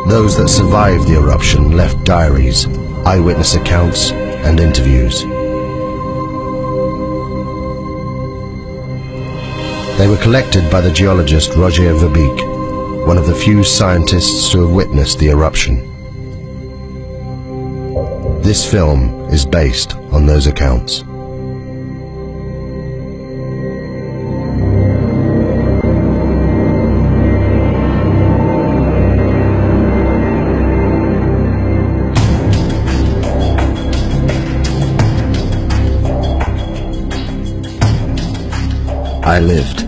Those that survived the eruption left diaries, eyewitness accounts, and interviews. They were collected by the geologist Roger Verbeek, one of the few scientists to have witnessed the eruption. This film is based on those accounts. I lived.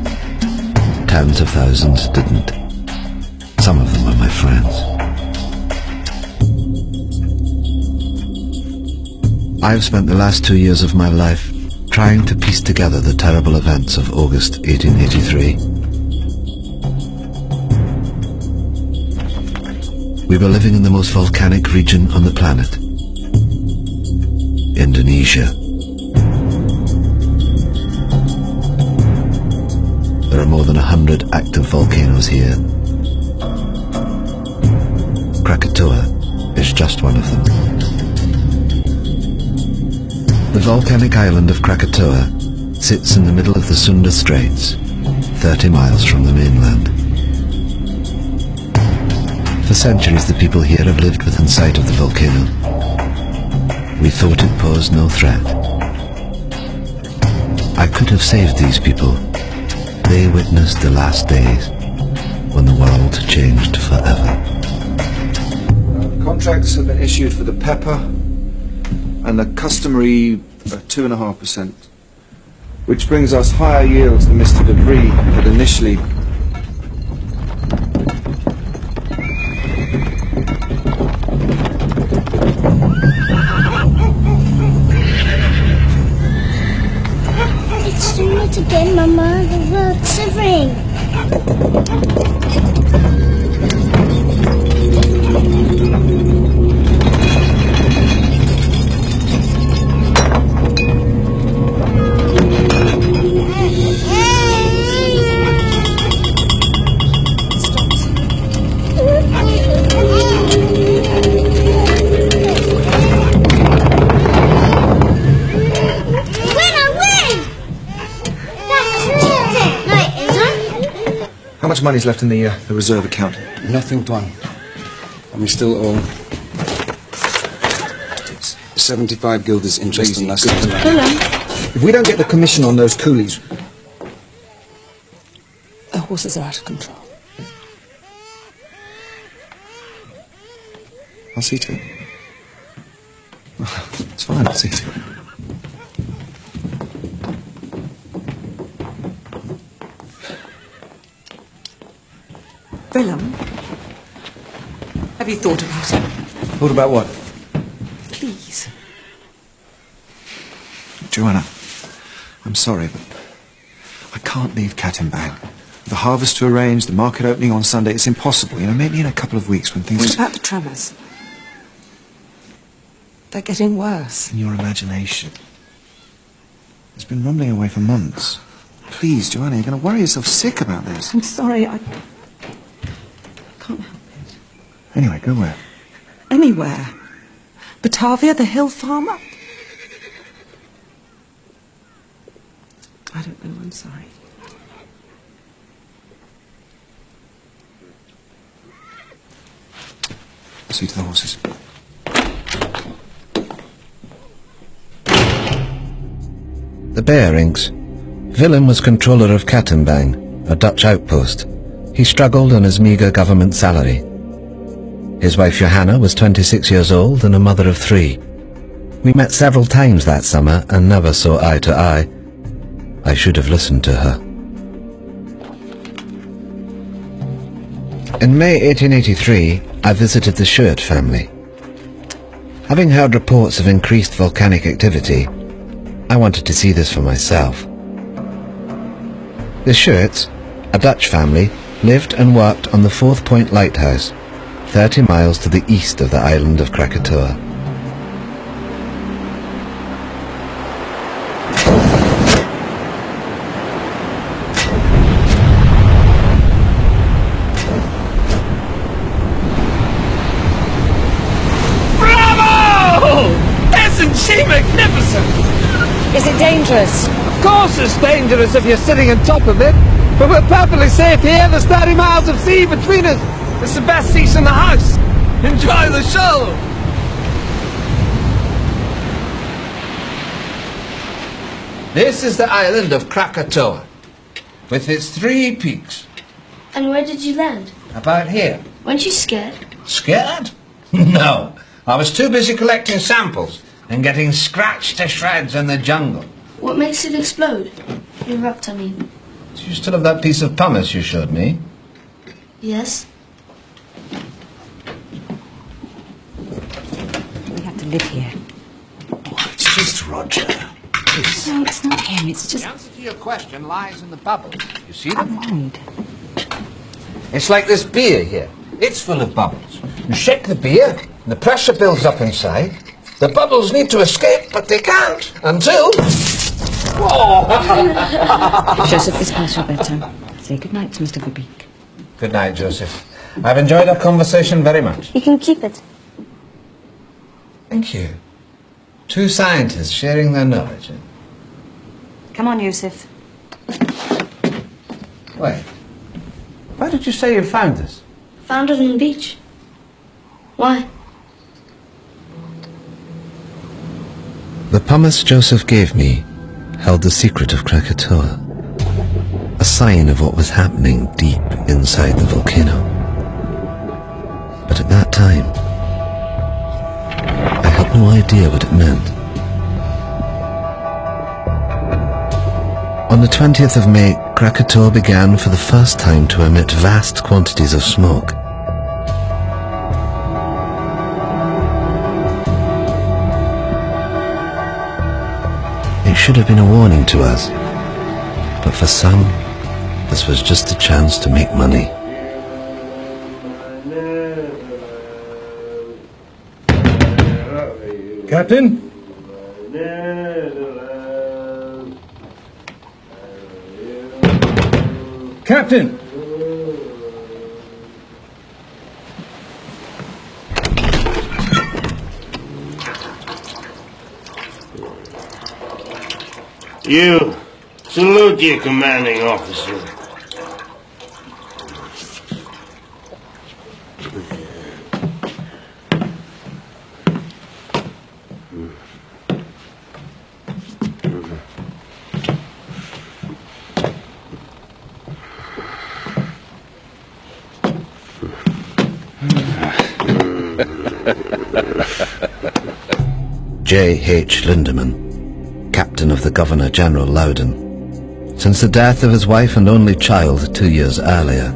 Tens of thousands didn't. Some of them were my friends. I've spent the last 2 years of my life trying to piece together the terrible events of August 1883. We were living in the most volcanic region on the planet, Indonesia. There are more than 100 active volcanoes here. Krakatau is just one of them. The volcanic island of Krakatau sits in the middle of the Sunda Straits, 30 miles from the mainland. For centuries the people here have lived within sight of the volcano. We thought it posed no threat. I could have saved these people. They witnessed the last days when the world changed forever. Contracts have been issued for the pepper and the customary 2.5%, which brings us higher yields than Mr. Debris had initially. It's doing it again, Mama. The world's shivering. How much money's left in the reserve account? Nothing, Tuan. And we still owe 75 guilders interest on last year's land. If we don't get the commission on those coolies... The horses are out of control. I'll see to it. It's fine, I'll see to it. Willem, have you thought about it? Thought about what? Please. Joanna, I'm sorry, but I can't leave Katimbang. The harvest to arrange, the market opening on Sunday, it's impossible. You know, maybe in a couple of weeks when things... What about the tremors? They're getting worse. In your imagination. It's been rumbling away for months. Please, Joanna, you're going to worry yourself sick about this. I'm sorry, I can't help it. Anyway, go where? Anywhere. Batavia, the hill farmer? I don't know, I'm sorry. See to the horses. The bearings. Willem was controller of Katimbang, a Dutch outpost. He struggled on his meagre government salary. His wife Johanna was 26 years old and a mother of 3. We met several times that summer and never saw eye to eye. I should have listened to her. In May 1883, I visited the Shirt family. Having heard reports of increased volcanic activity, I wanted to see this for myself. The Shirts, a Dutch family, lived and worked on the 4th Point Lighthouse, 30 miles to the east of the island of Krakatau. Is it dangerous? Of course it's dangerous if you're sitting on top of it. But we're perfectly safe here. There's 30 miles of sea between us. It's the best seats in the house. Enjoy the show. This is the island of Krakatau, with its 3 peaks. And where did you land? About here. Weren't you scared? Scared? No. I was too busy collecting samples and getting scratched to shreds in the jungle. What makes it explode? Erupt, I mean. Do you still have that piece of pumice you showed me? Yes. We have to live here. Oh, it's just Roger. No, it's not him. It's just... The answer to your question lies in the bubbles. You see them? Mind. It's like this beer here. It's full of bubbles. You shake the beer, and the pressure builds up inside. The bubbles need to escape, but they can't until... Whoa! Joseph, it's past your bedtime. Say goodnight to Mr. Verbeek. Good night, Joseph. I've enjoyed our conversation very much. You can keep it. Thank you. 2 scientists sharing their knowledge. Come on, Yusuf. Wait. Why did you say you found this? Found it on the beach. Why? The pumice Joseph gave me held the secret of Krakatau, a sign of what was happening deep inside the volcano. But at that time, I had no idea what it meant. On the 20th of May, Krakatau began for the first time to emit vast quantities of smoke. It should have been a warning to us, but for some, this was just a chance to make money. Captain? Captain! You, salute your commanding officer. J.H. Lindemann, captain of the Governor-General Loudon. Since the death of his wife and only child 2 years earlier,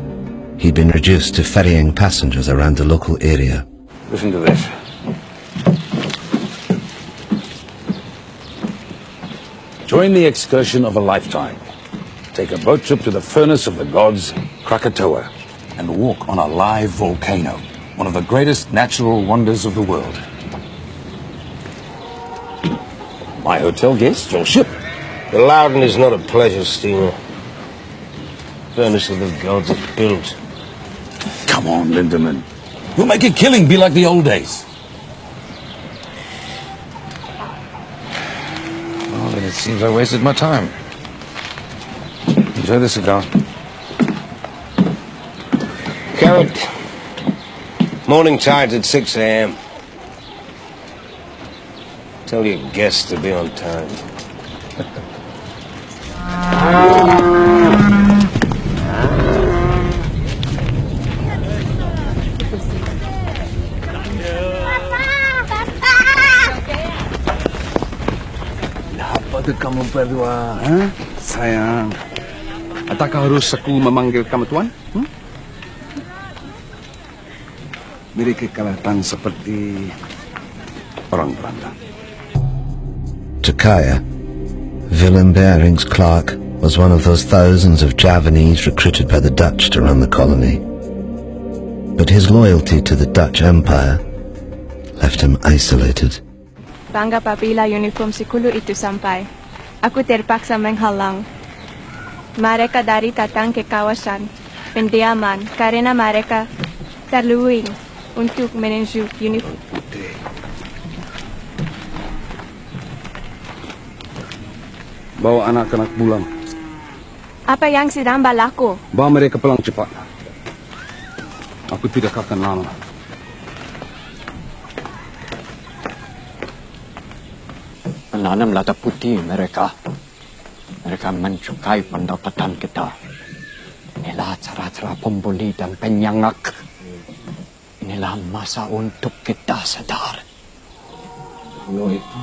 he'd been reduced to ferrying passengers around the local area. Listen to this. Join the excursion of a lifetime. Take a boat trip to the furnace of the gods, Krakatau, and walk on a live volcano, one of the greatest natural wonders of the world. My hotel guest, your ship. The Loudon is not a pleasure steamer. Furnace of the gods is built. Come on, Lindemann. You'll make a killing be like the old days. Well, then it seems I wasted my time. Enjoy the cigar. Carrot. Morning tide's at 6 a.m. Tell your guests to be on time. Apa kamu berdua, sayang? Ataukah harus aku memanggil kamu tuan? Mereka kelihatan seperti orang Belanda. To Kaya, Willem Bering's clerk was one of those thousands of Javanese recruited by the Dutch to run the colony. But his loyalty to the Dutch Empire left him isolated. Bangga papila uniform si Kulu itu sampai. Aku terpaksa menghalang. Mereka dari datang ke kawasan pendiaman karena mereka terluing untuk menuju uniform. Bawa anak-anak pulang. Apa yang sedang berlaku? Bawa mereka pulang cepat. Aku tidak akan lama. Menanam lada putih mereka. Mereka mencukai pendapatan kita. Inilah cara-cara pembuli dan penyangak. Inilah masa untuk kita sadar. Lo itu.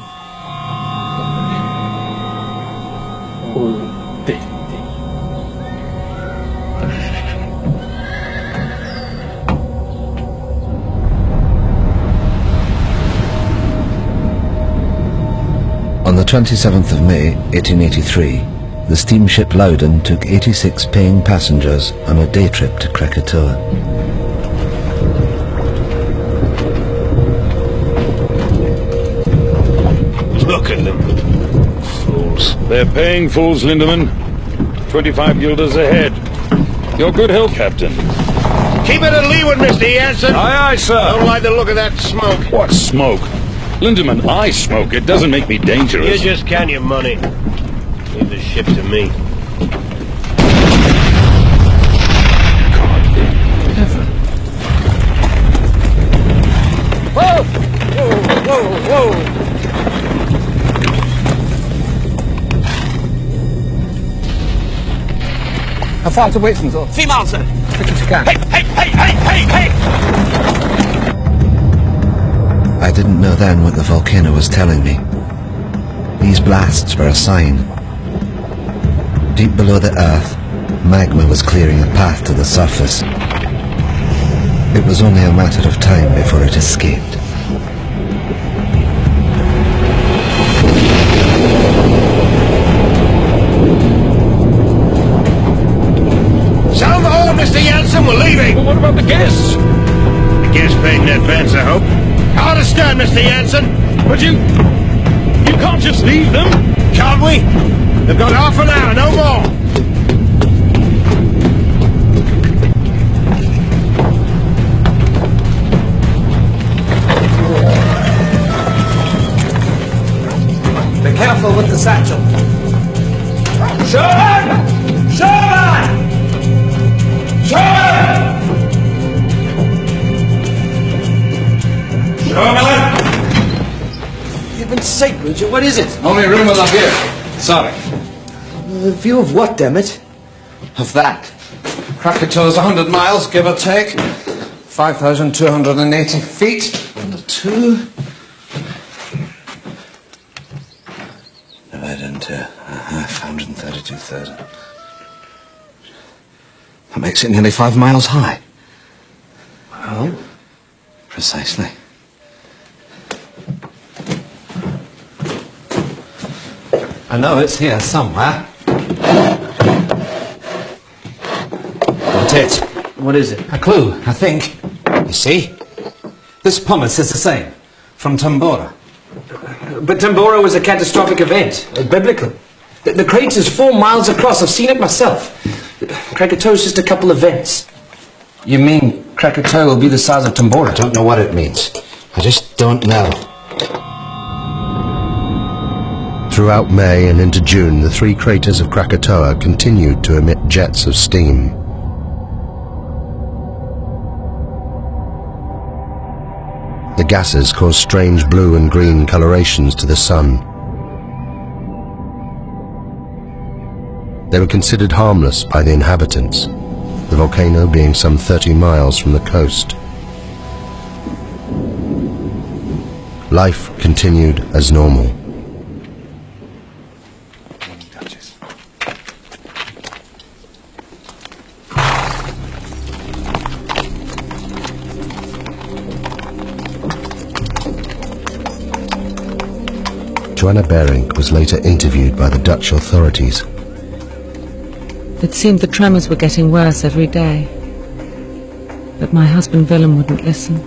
On the 27th of May, 1883, the steamship Loudon took 86 paying passengers on a day trip to Krakatau. Look at them. Fools. They're paying fools, Lindemann. 25 guilders ahead. Your good health, Captain. Keep it at leeward, Mr. Jansen. Aye, aye, sir. Don't like the look of that smoke. What smoke? Lindemann, I smoke. It doesn't make me dangerous. You just count your money. Leave the ship to me. God in heaven. Whoa! Whoa, whoa, whoa! How far to wait from the 3 miles, sir. Quick as you can. Hey! I didn't know then what the volcano was telling me. These blasts were a sign. Deep below the earth, magma was clearing a path to the surface. It was only a matter of time before it escaped. Sound the horn, Mr. Jansen. We're leaving. Well, what about the guests? The guests paid in advance, I hope. Hard to stern, Mr. Jansen. But you can't just leave them. Can't we? They've got half an hour, no more. Be careful with the satchel. Sherman! Heaven's sake, Richard, what is it? Only room up here. Sorry. The view of what, damn it? Of that. Krakatau's 100 miles, give or take. 5,280 feet. On the 2. Divided into half, 132,000. That makes it nearly 5 miles high. Well? Precisely. I know it's here somewhere. Got it. What is it? A clue, I think. You see? This pumice is the same. From Tambora. But Tambora was a catastrophic event. Biblical. The crater's 4 miles across. I've seen it myself. Krakatau's just a couple of vents. You mean Krakatau will be the size of Tambora? I don't know what it means. I just don't know. Throughout May and into June, the 3 craters of Krakatau continued to emit jets of steam. The gases caused strange blue and green colorations to the sun. They were considered harmless by the inhabitants, the volcano being some 30 miles from the coast. Life continued as normal. Joanna Berink was later interviewed by the Dutch authorities. It seemed the tremors were getting worse every day. But my husband Willem wouldn't listen.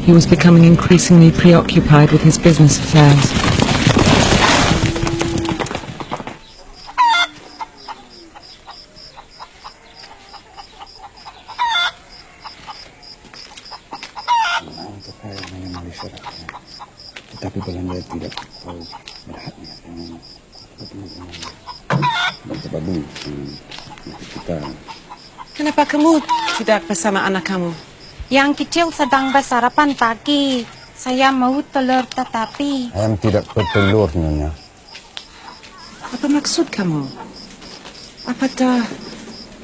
He was becoming increasingly preoccupied with his business affairs. Tetapi Belanda tidak tahu berhati dengan kita beli kita. Kenapa kamu tidak bersama anak kamu? Yang kecil sedang bersarapan pagi. Saya mau telur tetapi... Ayam tidak bertelur, Nyonya. Apa maksud kamu? Apa dah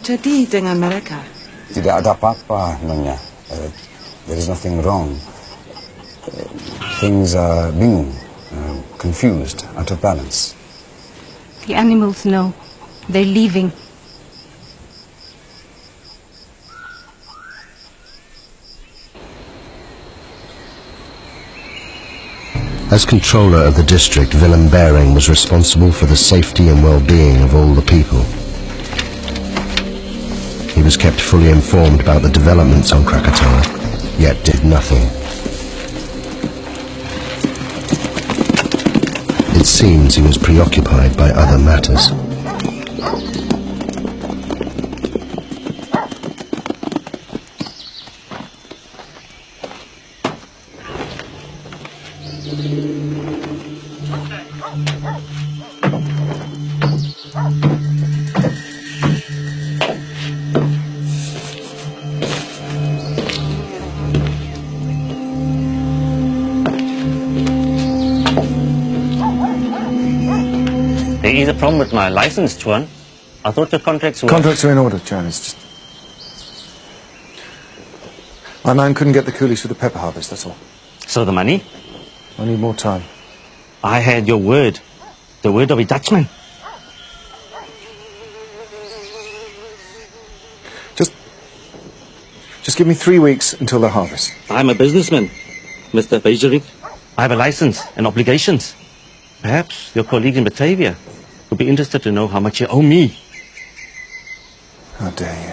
jadi dengan mereka? Tidak ada apa-apa, Nyonya. There is nothing wrong. Things are bingung, confused, out of balance. The animals know. They're leaving. As controller of the district, Willem Bering was responsible for the safety and well-being of all the people. He was kept fully informed about the developments on Krakatau, yet did nothing. It seems he was preoccupied by other matters. There is a problem with my license, Chuan. I thought the contracts were... Contracts are in order, Chan. It's just... My man couldn't get the coolies for the pepper harvest, that's all. So the money? I need more time. I had your word. The word of a Dutchman. Just give me 3 weeks until the harvest. I'm a businessman, Mr. Bejerik. I have a license and obligations. Perhaps your colleague in Batavia would be interested to know how much you owe me. How dare you.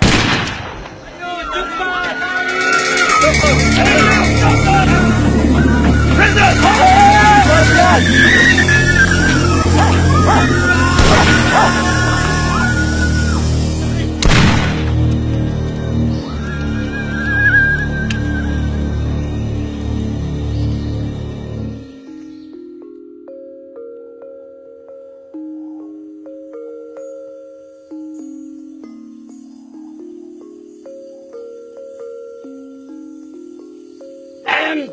And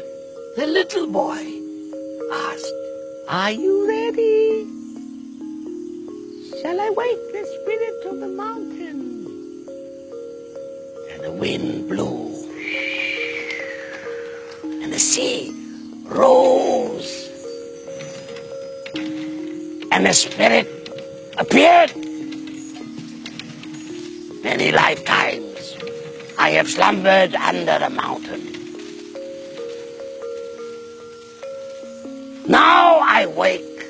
the little boy asked, "Are you ready? Shall I wake the spirit of the mountain?" And the wind blew, and the sea rose, and the spirit appeared. Many lifetimes I have slumbered under the mountain. Now I wake,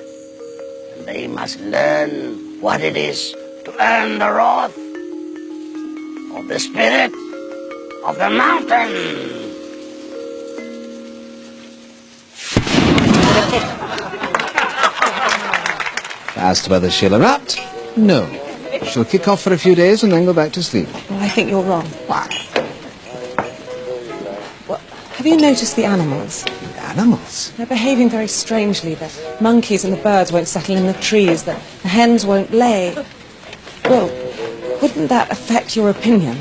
and they must learn what it is to earn the wrath of the spirit of the mountain. Asked whether she'll erupt? No. She'll kick off for a few days and then go back to sleep. Well, I think you're wrong. Why? Well, have you noticed the animals? Animals? They're behaving very strangely. The monkeys and the birds won't settle in the trees. The hens won't lay. Well, wouldn't that affect your opinion?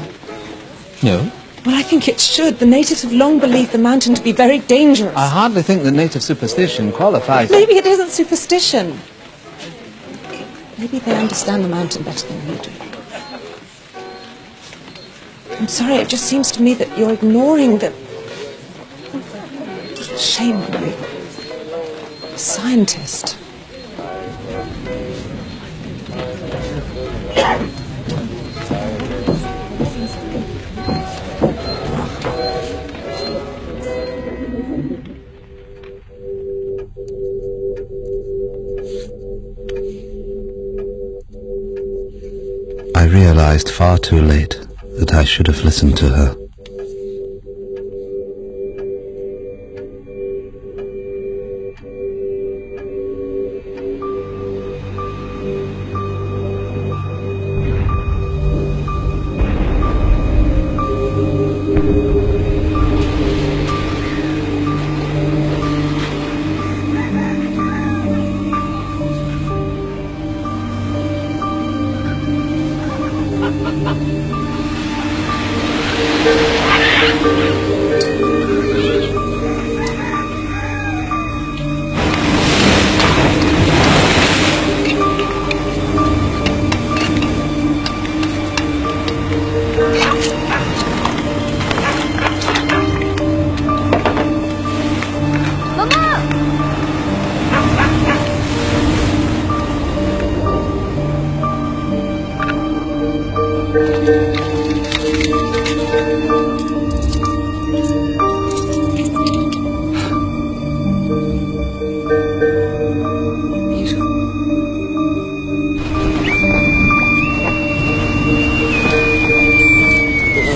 No. Well, I think it should. The natives have long believed the mountain to be very dangerous. I hardly think that native superstition qualifies... Maybe it isn't superstition. Maybe they understand the mountain better than you do. I'm sorry, it just seems to me that you're ignoring the... Shame on you. A scientist. I realized far too late that I should have listened to her.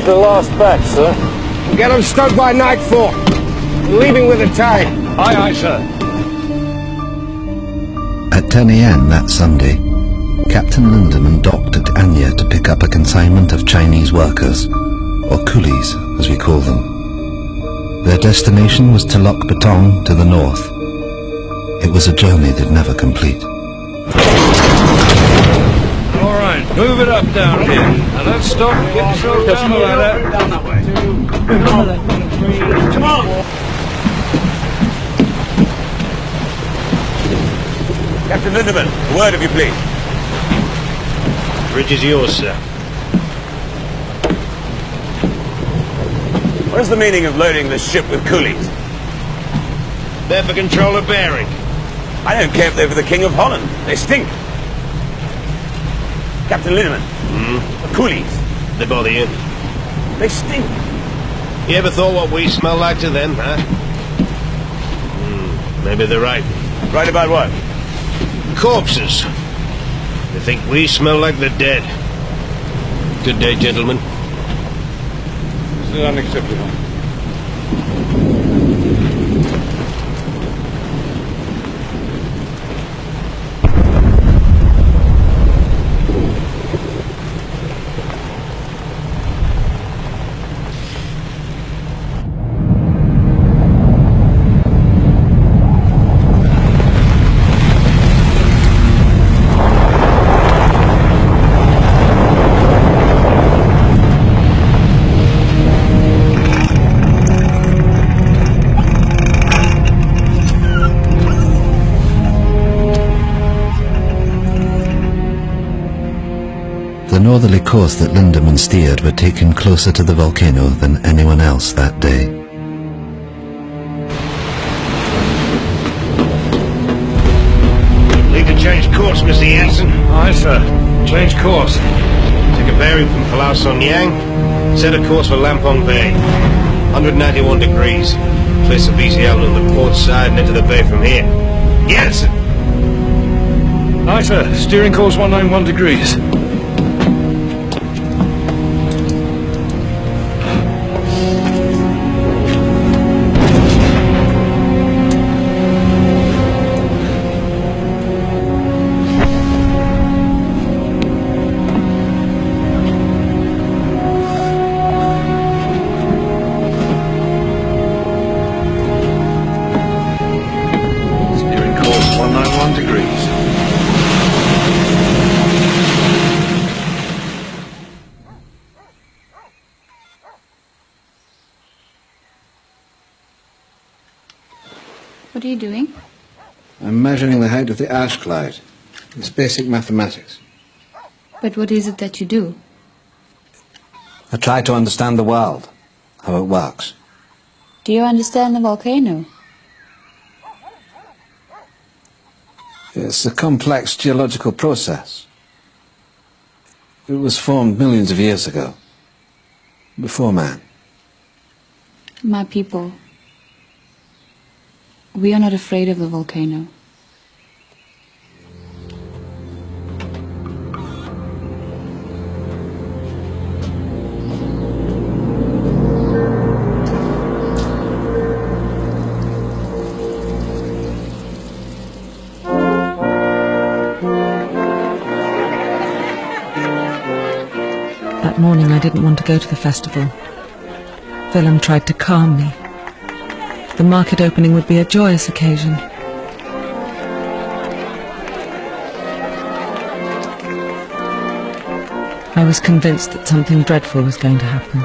the last batch, sir. Get them stoked by nightfall. We're leaving with the tide. Aye, aye, sir. At 10 a.m. that Sunday, Captain Lindemann docked at Anya to pick up a consignment of Chinese workers, or coolies as we call them. Their destination was Telok Betong to the north. It was a journey they'd never complete. All right, move it up down here. Now don't stop. Get yourself down the ladder. Down that way. Come on! Captain Lindemann, a word of you, please. Bridge is yours, sir. What is the meaning of loading this ship with coolies? They're for control of bearing. I don't care if they're for the King of Holland. They stink. Captain Lindemann, the coolies. They bother you? They stink. You ever thought what we smell like to them, huh? Maybe they're right. Right about what? Corpses. They think we smell like the dead. Good day, gentlemen. This is unacceptable. The northerly course that Lindemann steered would take him closer to the volcano than anyone else that day. Need to change course, Mr. Jansen. Aye, sir. Change course. Take a bearing from Palau Son Yang. Set a course for Lampong Bay. 191 degrees. Place the BC out on the port side and into the bay from here. Jansen! Aye, sir. Steering course 191 degrees. Steering course 191 degrees. What are you doing? I'm measuring the height of the ash cloud. It's basic mathematics. But what is it that you do? I try to understand the world, how it works. Do you understand the volcano? It's a complex geological process. It was formed millions of years ago, before man. My people, we are not afraid of the volcano. That morning I didn't want to go to the festival. Willem tried to calm me. The market opening would be a joyous occasion. I was convinced that something dreadful was going to happen.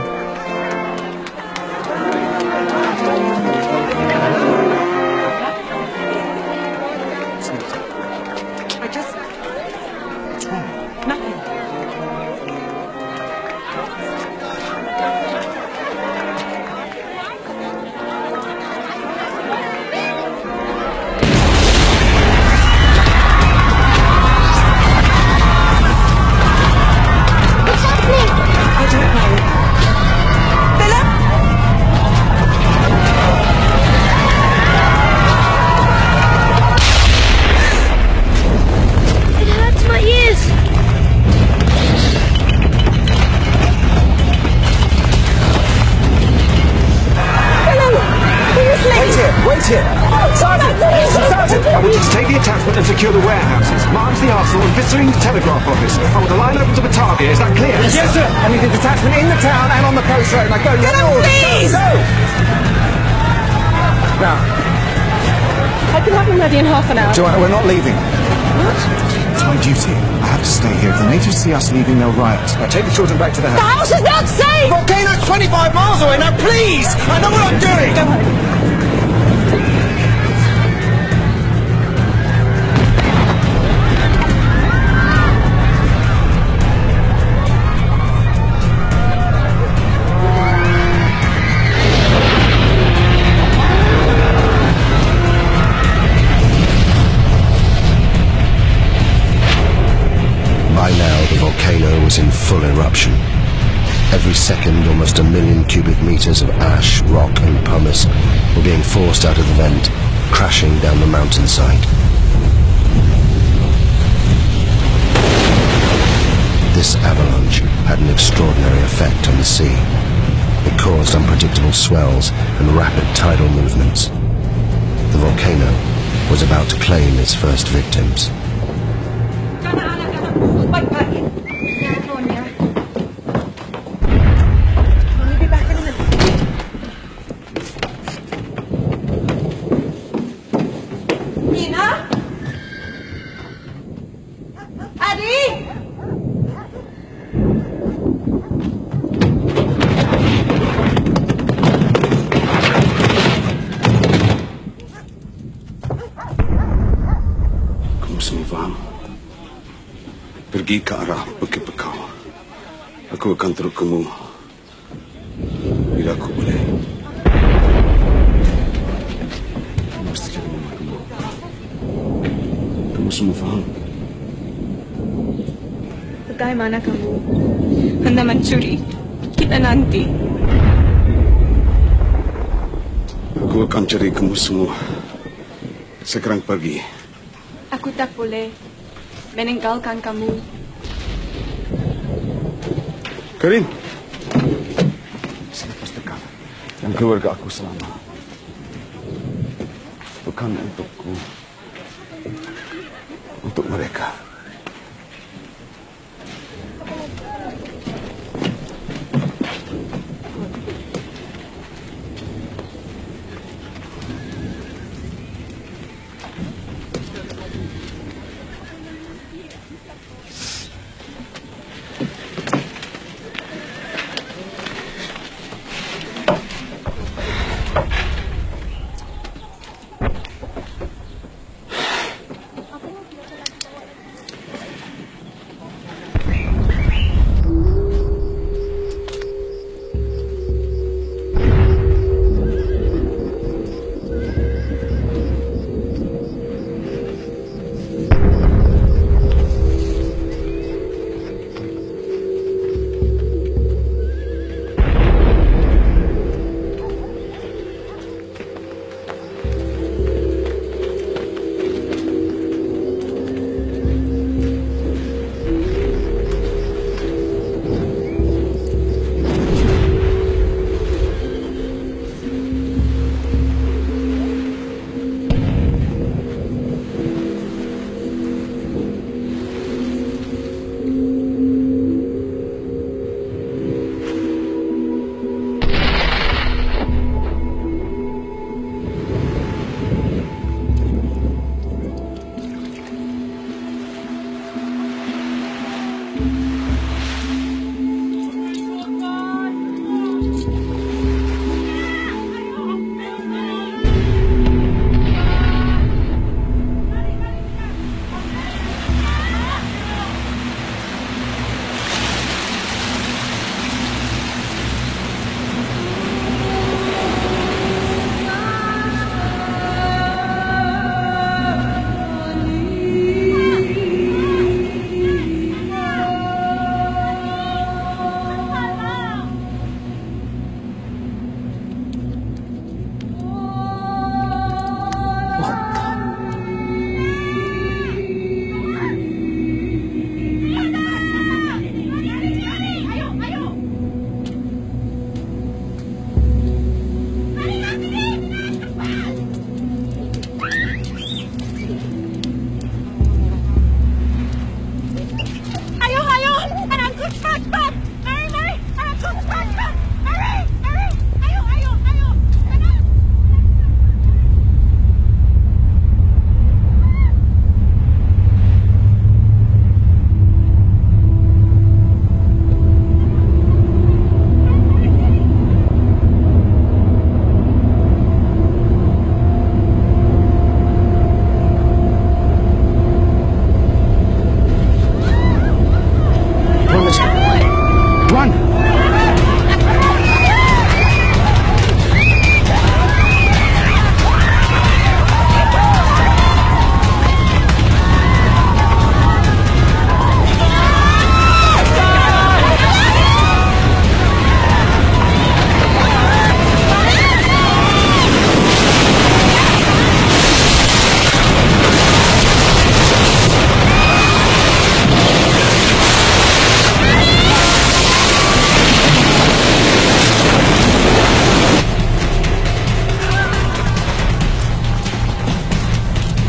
Sergeant! Sergeant! I want you to take the attachment and secure the warehouses. March the arsenal and Visering the telegraph office. I want the line open to Batavia. Is that clear? Yes, sir. I need a detachment in the town and on the coast road. Now go. Get him, please! Go! Now, I can have him ready in half an hour. Joanna, we're not leaving. It's my duty. I have to stay here. If the natives see us leaving, they'll riot. Now take the children back to the The house. house is not safe! Volcano's 25 miles away. Now, please! I know what I'm doing! Go home. By now, the volcano was in full eruption. Every second, almost 1 million cubic meters of ash, rock and pumice were being forced out of the vent, crashing down the mountainside. This avalanche had an extraordinary effect on the sea. It caused unpredictable swells and rapid tidal movements. The volcano was about to claim its first victims. Nina? Adi? Kamu semua faham? Pergi ke arah Bukit Bekau. Aku akan terus kamu bila aku boleh. Kamu mesti jadi mama kamu. Kamu semua faham? Bagaimana kamu hendak mencuri kita nanti? Aku akan cari kamu semua sekarang pagi. Aku tak boleh meninggalkan kamu. Karin! Selepas dekat dan keluarga aku selama. Bukan untukku. Untuk mereka.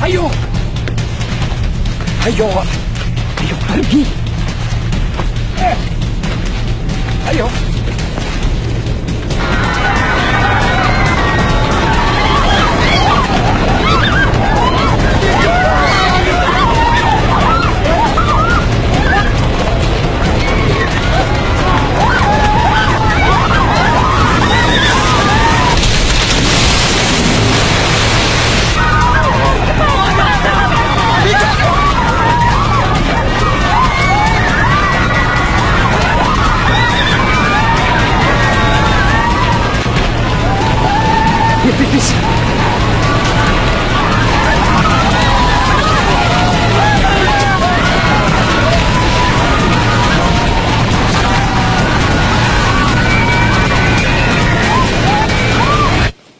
Ayo! Ayo! Ayo, pergi! Ayo! Please.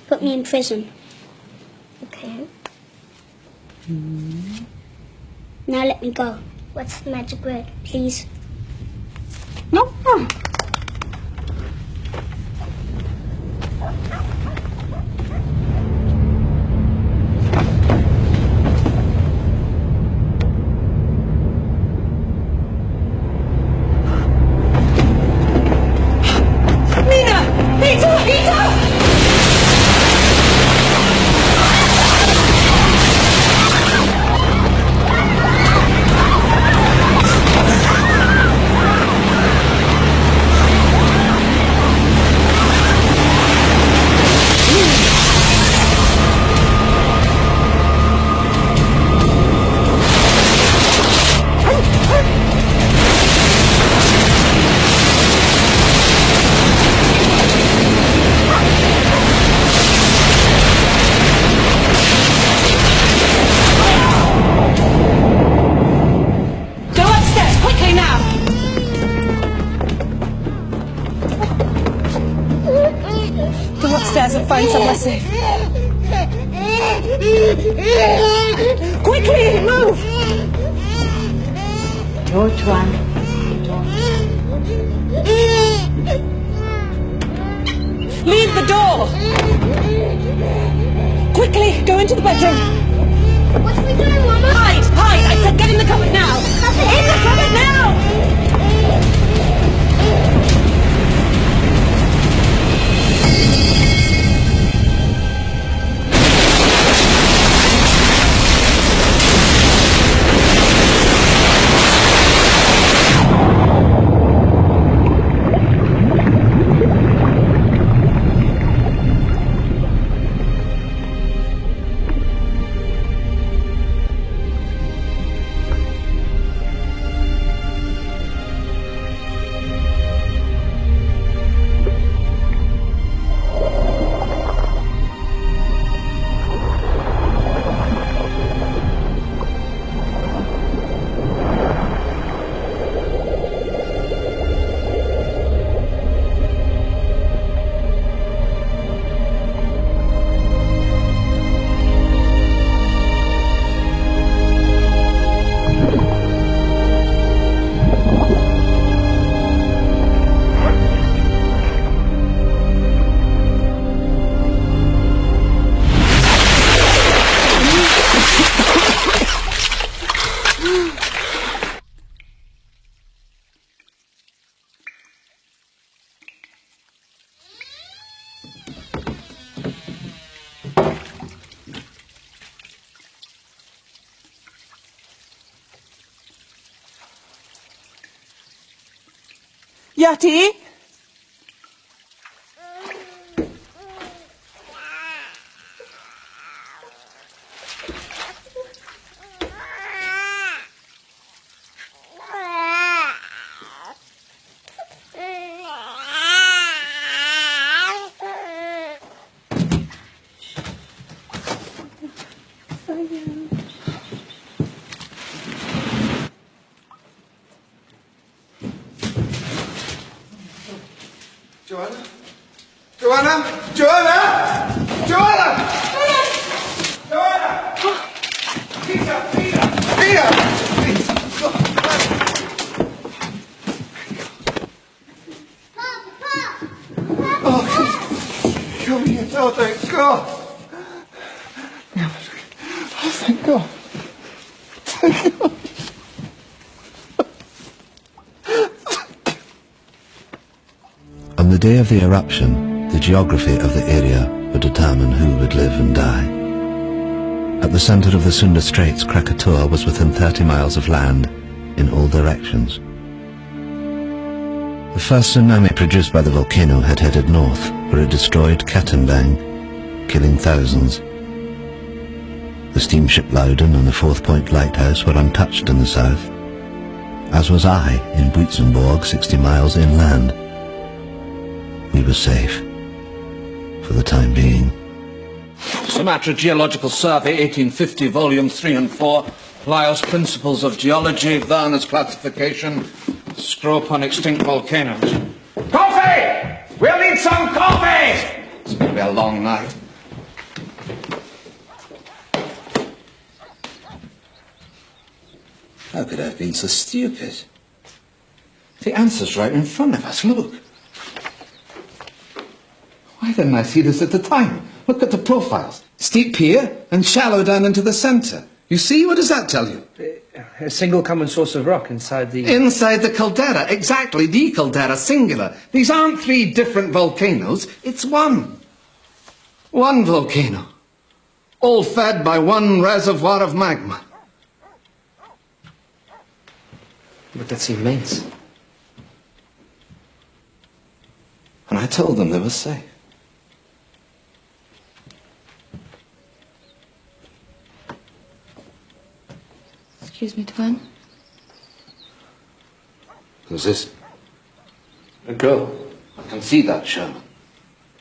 Put me in prison. Okay. Now let me go. What's the magic word, please? No. Upstairs and find somewhere safe. Quickly, move! George, run. Leave the door! Quickly, go into the bedroom. What are we doing, Mama? Hide! Hide! I said get in the cupboard now! In the cupboard now! Yati? Joanna? Joanna? Joanna? Joanna! Joanna! Peter! Peter! Peter! Oh, come here. Oh, thank God. Oh, Thank God. Thank God. On the day of the eruption, the geography of the area would determine who would live and die. At the center of the Sunda Straits, Krakatau was within 30 miles of land in all directions. The first tsunami produced by the volcano had headed north, where it destroyed Katimbang, killing thousands. The steamship Loudon and the Fourth Point Lighthouse were untouched in the south, as was I in Buitzenborg, 60 miles inland. We were safe, for the time being. Sumatra Geological Survey, 1850, volumes 3 and 4. Laos Principles of Geology, Varner's Classification. Screw up on extinct volcanoes. Coffee! We'll need some coffee! It's going to be a long night. How could I have been so stupid? The answer's right in front of us, look. Why didn't I see this at the time? Look at the profiles. Steep here and shallow down into the centre. You see? What does that tell you? A single common source of rock inside the... Inside the caldera, exactly, the caldera, singular. These aren't 3 different volcanoes, it's one. One volcano. All fed by one reservoir of magma. But that's immense. And I told them they were safe. Excuse me, Tuan. Who's this? A girl. I can see that, Sherman.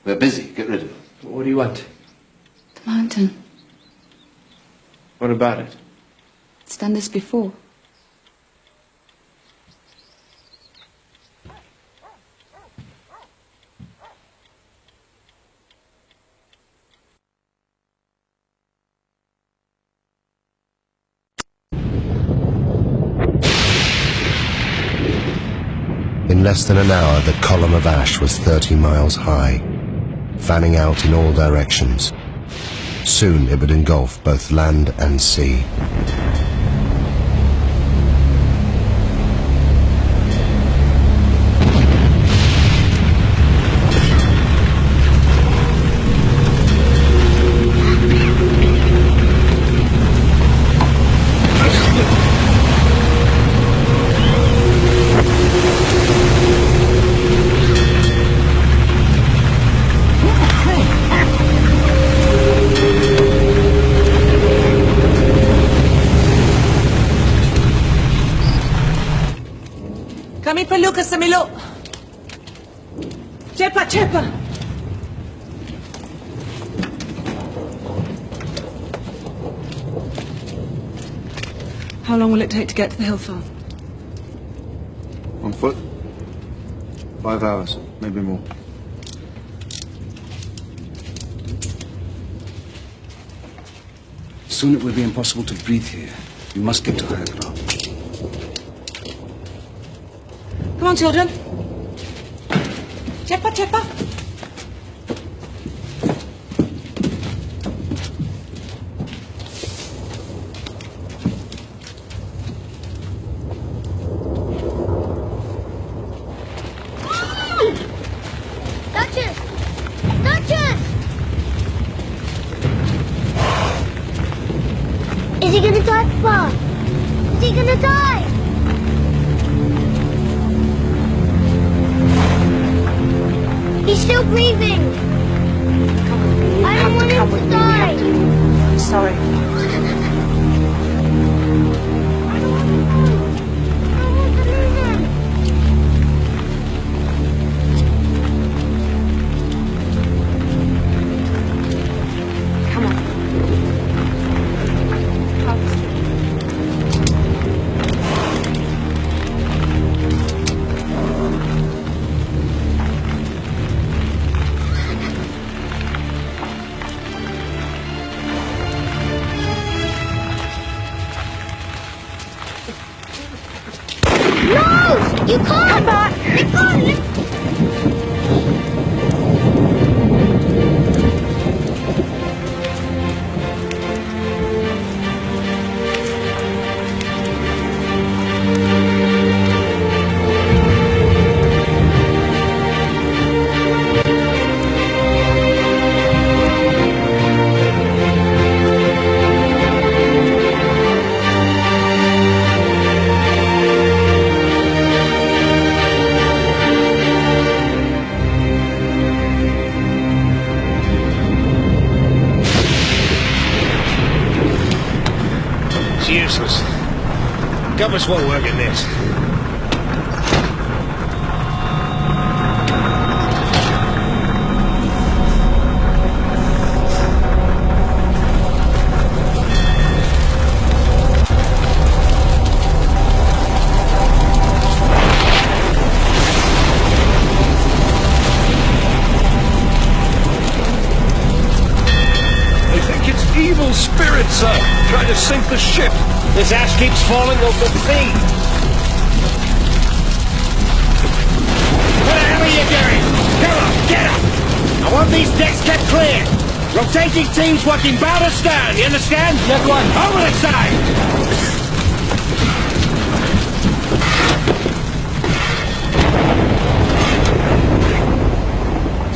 We're busy. Get rid of it. What do you want? The mountain. What about it? It's done this before. In less than an hour, the column of ash was 30 miles high, fanning out in all directions. Soon it would engulf both land and sea. Kami perlu ke Semiluk. Cepat, cepat. How long will it take to get to the hill farm? On foot? 5 hours, maybe more. Soon it will be impossible to breathe here. We must get to higher ground. Come on, children. Cepat, cepat. Duchess! Duchess! Is he gonna die, Papa? Is he gonna die? He's still breathing. I don't want him to die. I'm sorry. Come on. No! You can't! They can't! useless. Governments won't work in this. Evil spirits, sir, trying to sink the ship. This ash keeps falling over the sea. What the hell are you doing? Come on, get up! I want these decks kept clear. Rotating teams working bow to stern, you understand? Yes, one. Over the side!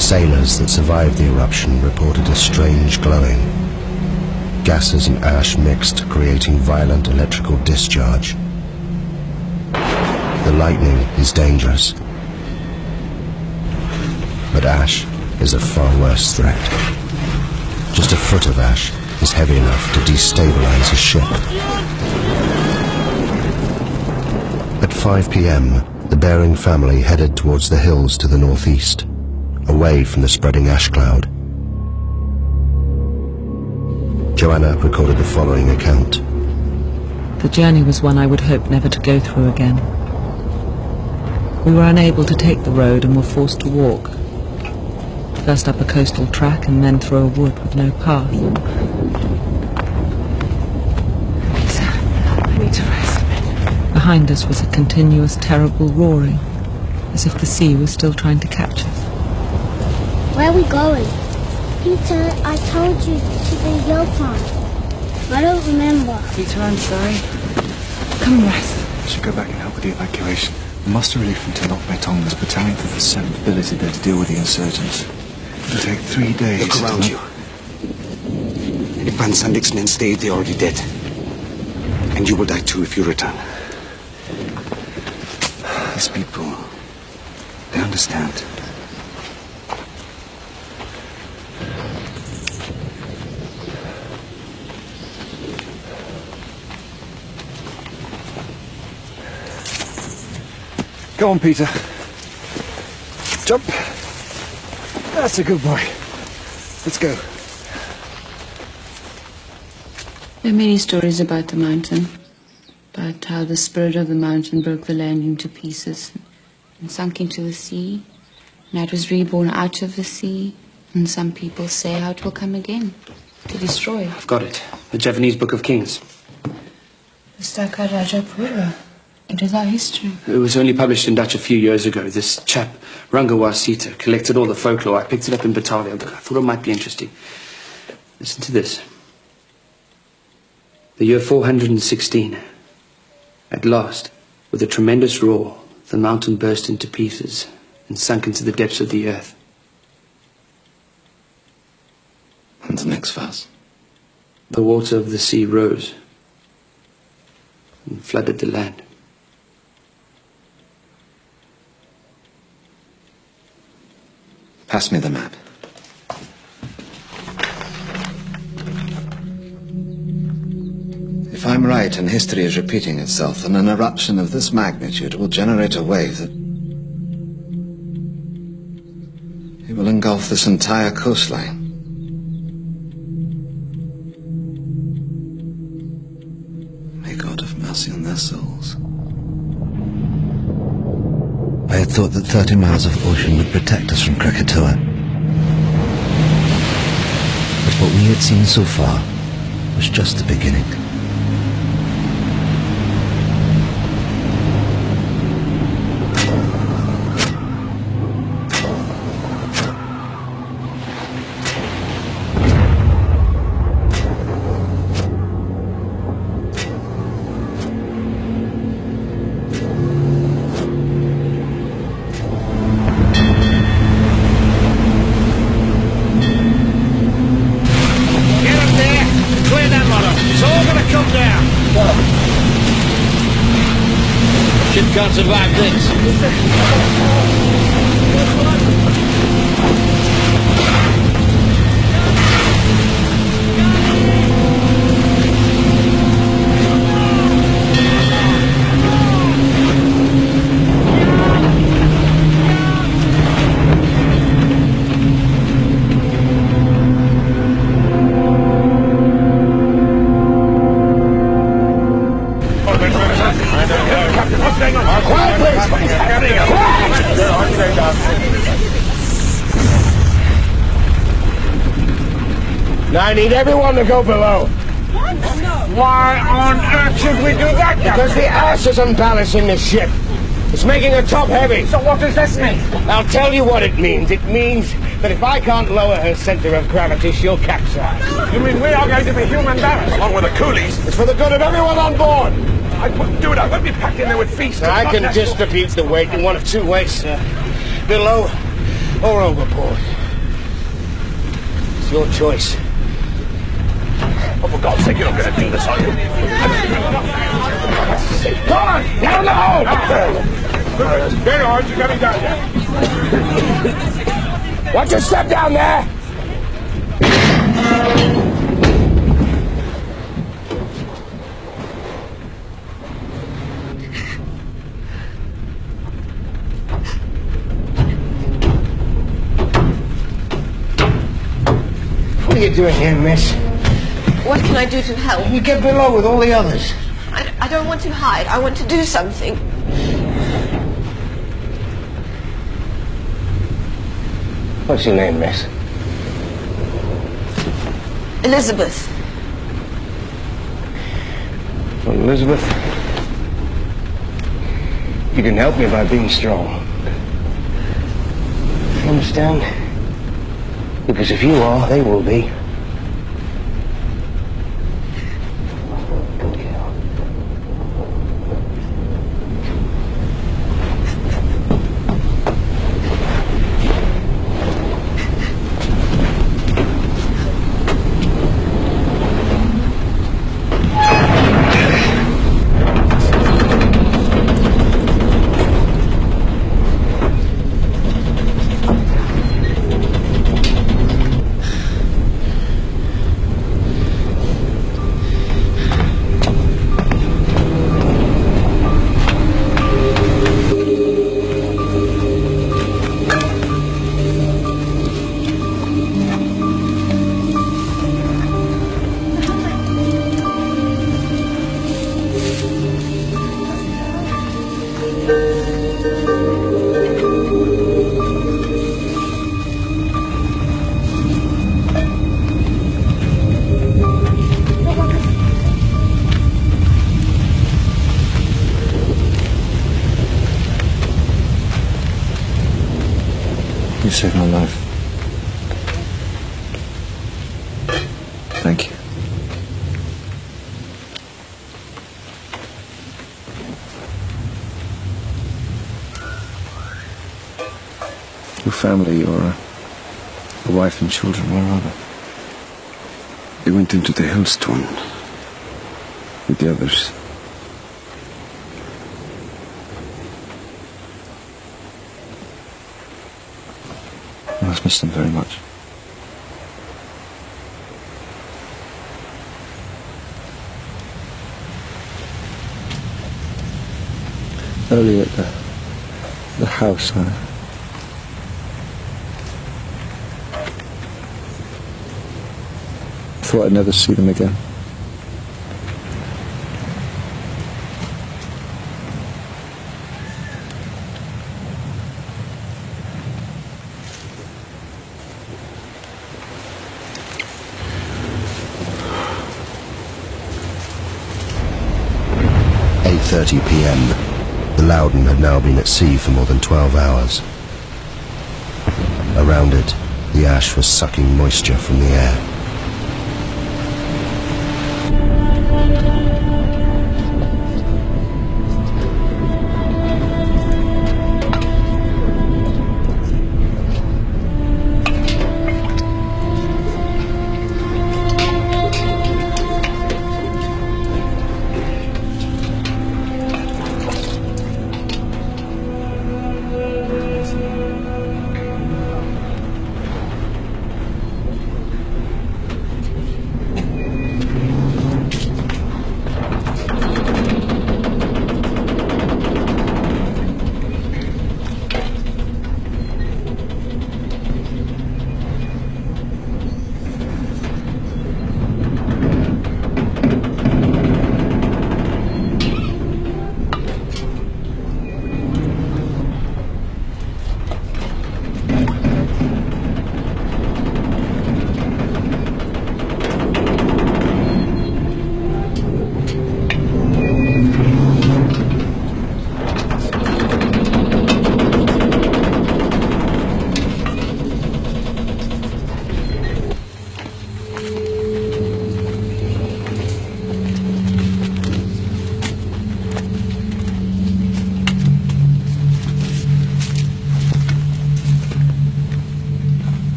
Sailors that survived the eruption reported a strange glowing. Gases and ash mixed, creating violent electrical discharge. The lightning is dangerous, but ash is a far worse threat. Just a foot of ash is heavy enough to destabilize a ship. At 5 p.m., the Bering family headed towards the hills to the northeast, away from the spreading ash cloud. Joanna recorded the following account. The journey was one I would hope never to go through again. We were unable to take the road and were forced to walk. First up a coastal track and then through a wood with no path. I need to rest. Behind us was a continuous, terrible roaring, as if the sea was still trying to catch us. Where are we going? Peter, I told you to the Yopon. I don't remember. Peter, I'm sorry. Come and rest. I should go back and help with the evacuation. The muster relief from Telok Betong was battalion for the 7th billeted there to deal with the insurgents. It'll take 3 days. Look around you. If Van Sandik's men stay, they're already dead. And you will die too if you return. These people, they understand. Go on, Peter. Jump. That's a good boy. Let's go. There are many stories about the mountain, about how the spirit of the mountain broke the land into pieces and sunk into the sea, and it was reborn out of the sea, and some people say how it will come again, to destroy. I've got it. The Javanese Book of Kings. The Staka Rajapura. It is our history. It was only published in Dutch a few years ago. This chap, Rangawa Sita, collected all the folklore. I picked it up in Batavia. I thought it might be interesting. Listen to this. The year 416. At last, with a tremendous roar, the mountain burst into pieces and sunk into the depths of the earth. And the next verse. The water of the sea rose and flooded the land. Pass me the map. If I'm right and history is repeating itself, then an eruption of this magnitude will generate a wave that... it will engulf this entire coastline. May God have mercy on their souls. I had thought that 30 miles of ocean would protect us from Krakatau. But what we had seen so far was just the beginning. Can't survive this. Now I need everyone to go below. Why on earth should we do that, Because the ash is unbalancing the ship. It's making her top heavy. So what does this mean? I'll tell you what it means. It means that if I can't lower her center of gravity, she'll capsize. You mean we are going to be human barrels? Along with the coolies. It's for the good of everyone on board. I couldn't do it. I won't be packed in there with feasts. Now, I can distribute the weight in one of two ways, sir. Below or overboard. It's your choice. Oh, for God's sake, you're not going to do this, are you? Come on! Down the hole! Very hard. You're coming down there. Watch your step down there! What are you doing here, miss? What can I do to help? You get below with all the others. I don't want to hide. I want to do something. What's your name, miss? Elizabeth. Well, Elizabeth, you can help me by being strong. You understand? Because if you are, they will be. You saved my life. Thank you. Your family, your wife and children, where are they? They went into the hailstone with the others. I must miss them very much. Earlier at the house, I thought I'd never see them again. At 8:30 p.m. The Loudon had now been at sea for more than 12 hours. Around it, the ash was sucking moisture from the air.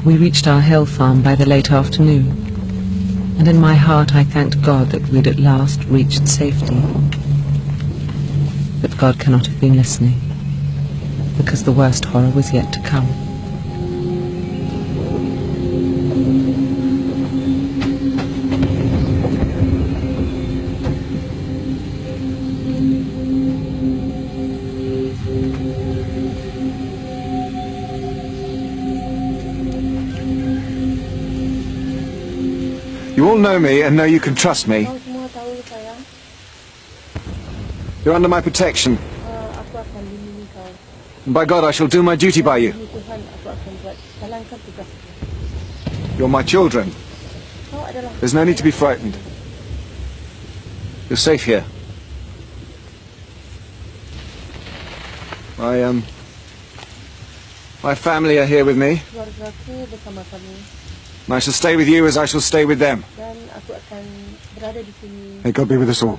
We reached our hill farm by the late afternoon, and in my heart I thanked God that we'd at last reached safety. But God cannot have been listening, because the worst horror was yet to come. You all know me and know you can trust me. You're under my protection. And by God, I shall do my duty by you. You're my children. There's no need to be frightened. You're safe here. My family are here with me. And I shall stay with you as I shall stay with them. May God be with us all.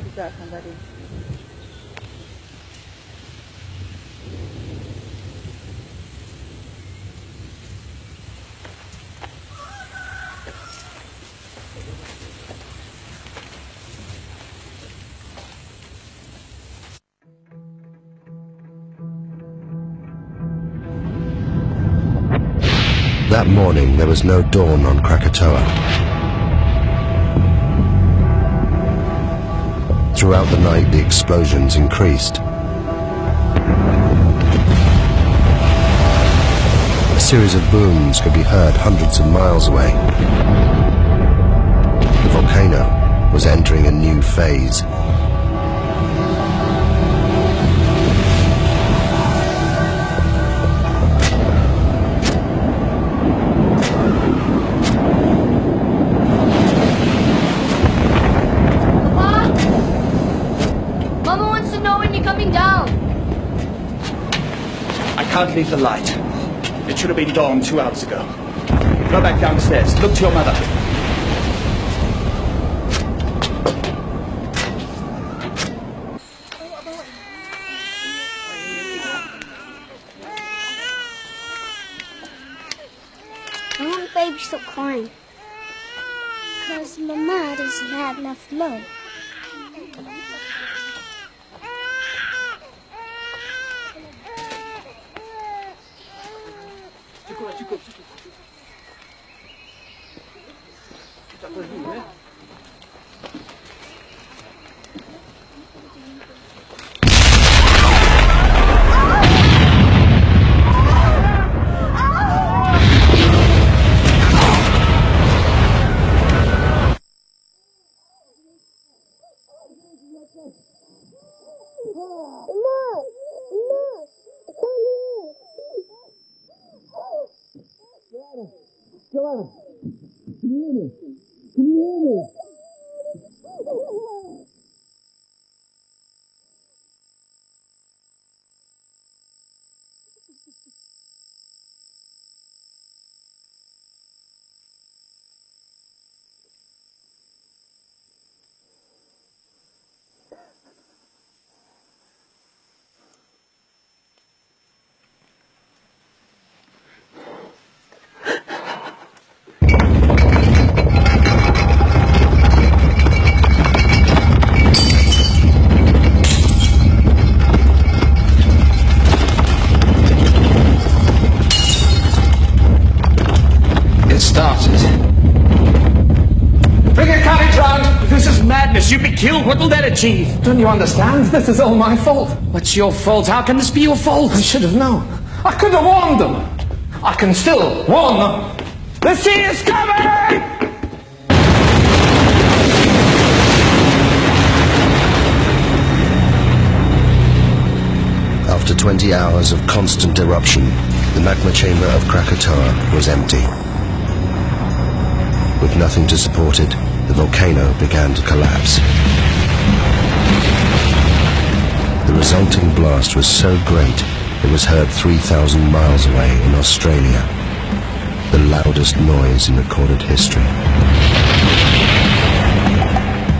That morning, there was no dawn on Krakatoa. Throughout the night, the explosions increased. A series of booms could be heard hundreds of miles away. The volcano was entering a new phase. I can't leave the light. It should have been dawn 2 hours ago. Go back downstairs. Look to your mother. I want baby to stop crying. Because Mama doesn't have enough love. Joanna, can you hear me? Can you hear me? You'd be killed. What will that achieve? Don't you understand? This is all my fault. What's your fault? How can this be your fault? I should have known. I could have warned them. I can still warn them. The sea is coming! After 20 hours of constant eruption, the magma chamber of Krakatoa was empty. With nothing to support it, the volcano began to collapse. The resulting blast was so great, it was heard 3,000 miles away in Australia, the loudest noise in recorded history.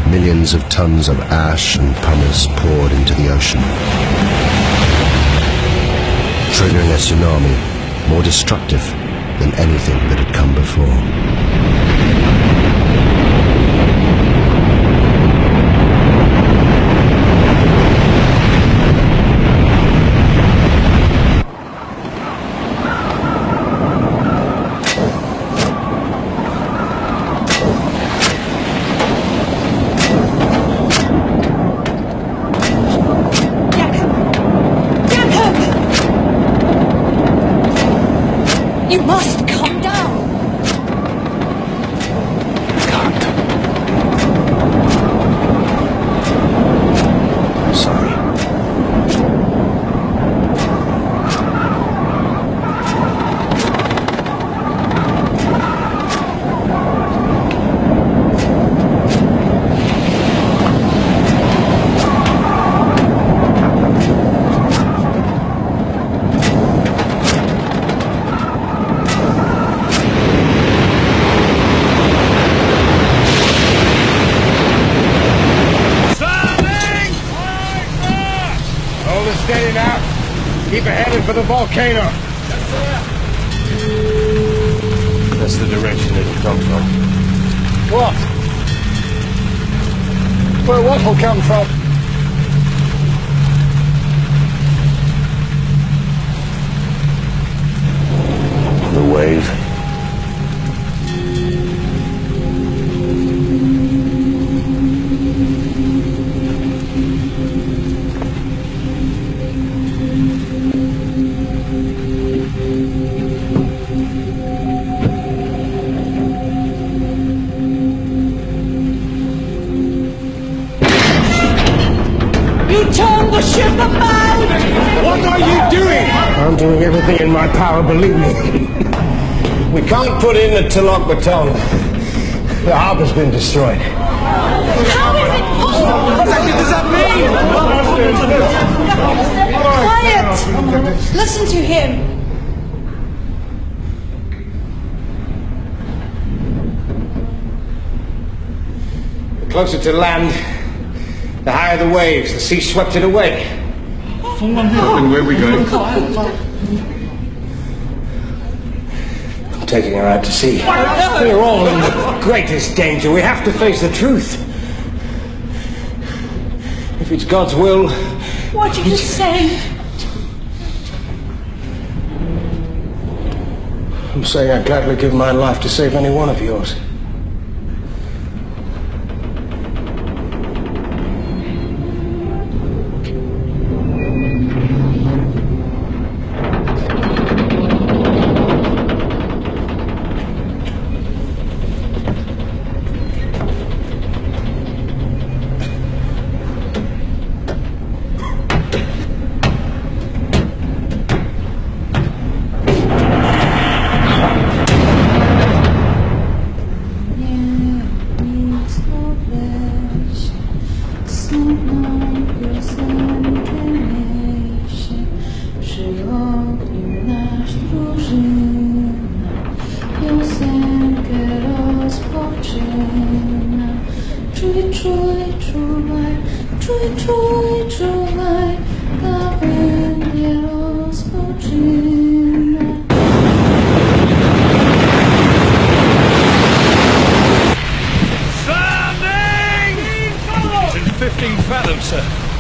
Millions of tons of ash and pumice poured into the ocean, triggering a tsunami more destructive than anything that had come before. You must calm down. I'm sorry. Steady now. Keep it headed for the volcano. That's the direction it'll come from. What? Where what will come from? The wave. You turned the ship about! What are you doing? I'm doing everything in my power, believe me. We can't put in the Tilok Baton. The harbor's been destroyed. How is it possible? What does that mean? Quiet! Listen to him. The closer to land, the higher the waves. The sea swept it away. And where are we going? I'm taking her out to sea. We're all in the greatest danger. We have to face the truth. If it's God's will... What did you say? I'm saying I'd gladly give my life to save any one of yours.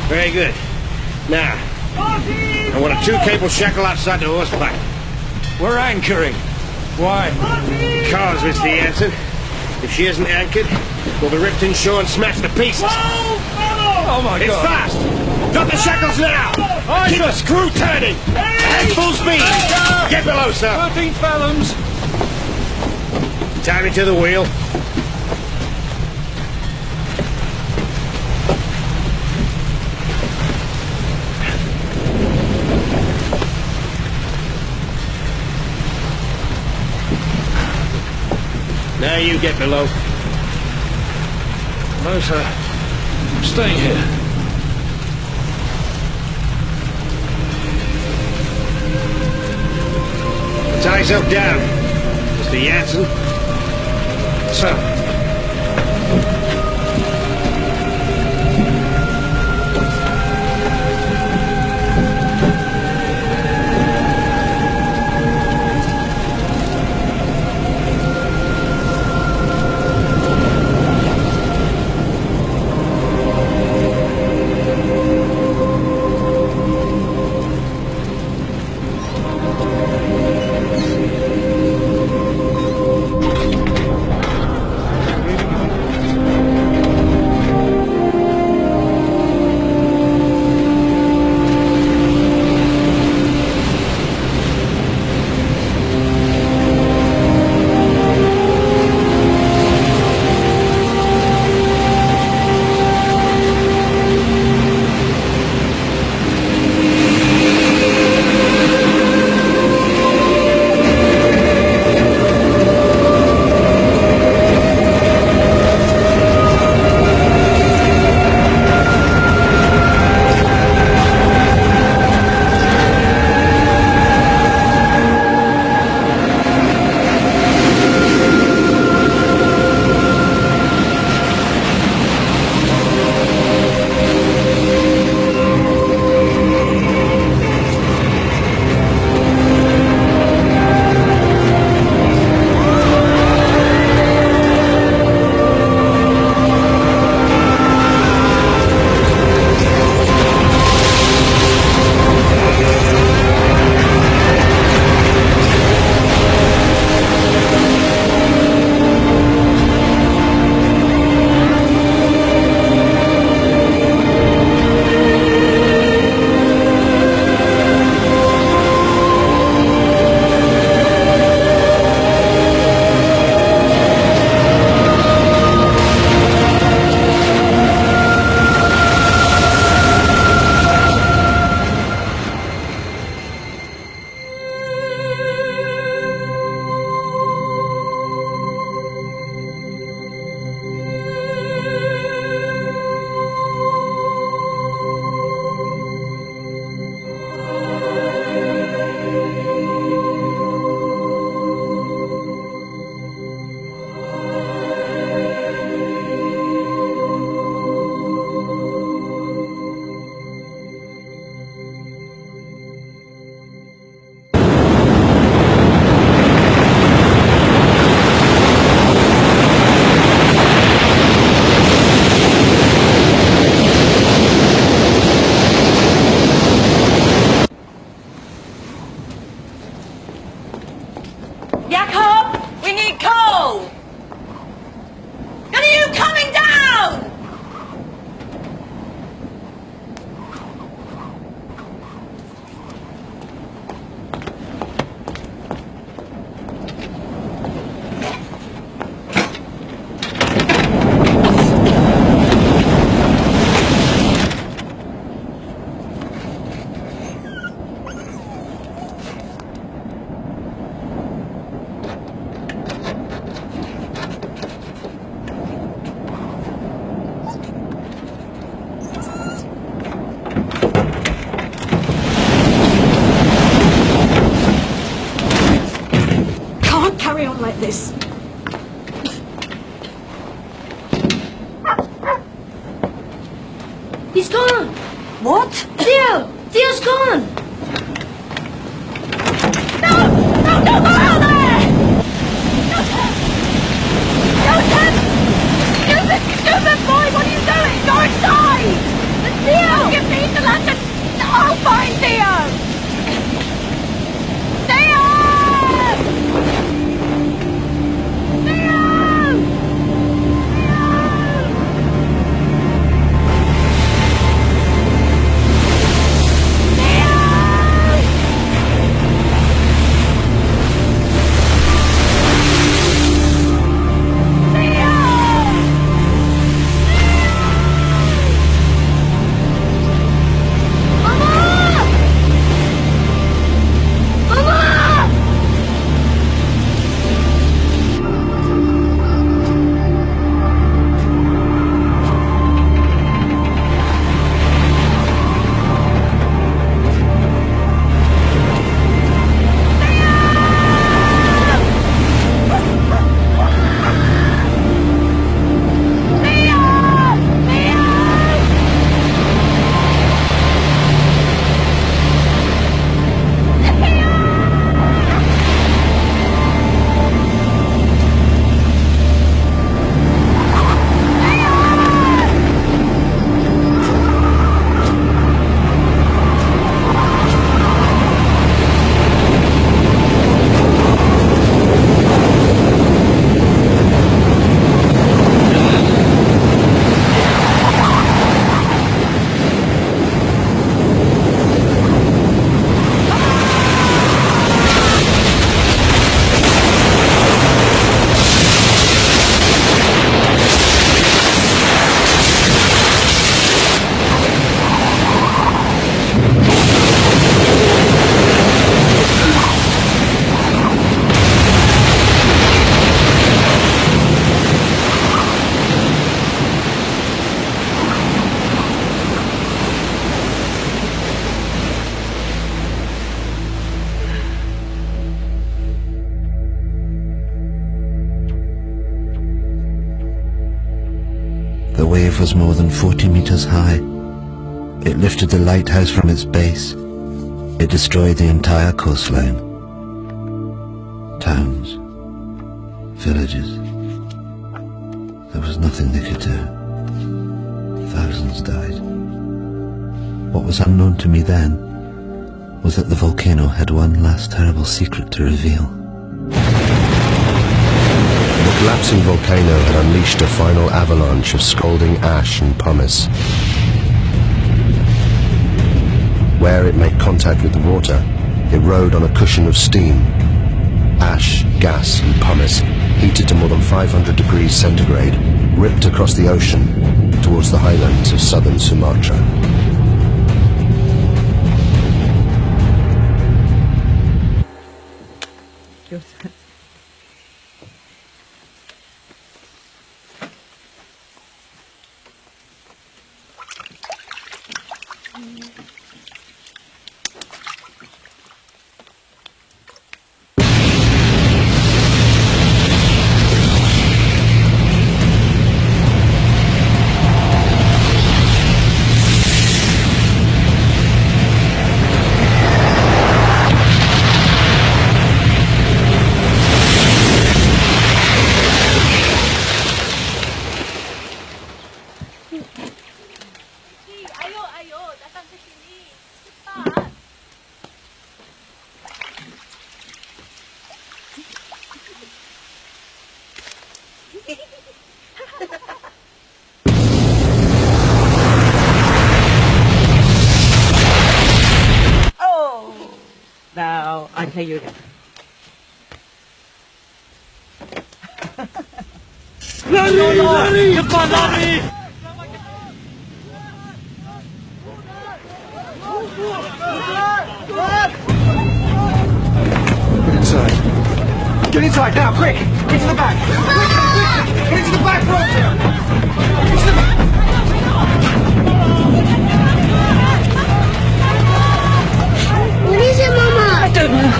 Very good. Now, I want a two-cable shackle outside the horse pipe. We're anchoring. Why? Because, Mr. Jansen, if she isn't anchored, we'll be ripped inshore and smashed to pieces. Oh my It's God! fast! Drop the shackles now! Aye, Keep sir. the screw turning! And full speed! Get below, sir! 13 fathoms! Tie me to the wheel. Now you get below. No, sir. I'm staying here. Tie yourself down, Mr. Jansen. Sir. this. He's gone! What? Theo! Theo's gone! No! No, don't go out there! Joseph! Stupid boy, what are you doing? Go inside! Theo! Give me the lantern! I'll find Theo! Theo! The wave was more than 40 meters high. It lifted the lighthouse from its base. It destroyed the entire coastline. Towns, villages. There was nothing they could do. Thousands died. What was unknown to me then was that the volcano had one last terrible secret to reveal. The collapsing volcano had unleashed a final avalanche of scalding ash and pumice. Where it made contact with the water, it rode on a cushion of steam. Ash, gas and pumice, heated to more than 500 degrees centigrade, ripped across the ocean towards the highlands of southern Sumatra. Now, I tell you again. Lari! Cepat lari! Get inside. Get inside now, quick! Into the back! Quick! Get into the back room here! Into the back! What is it, Mama? I don't know.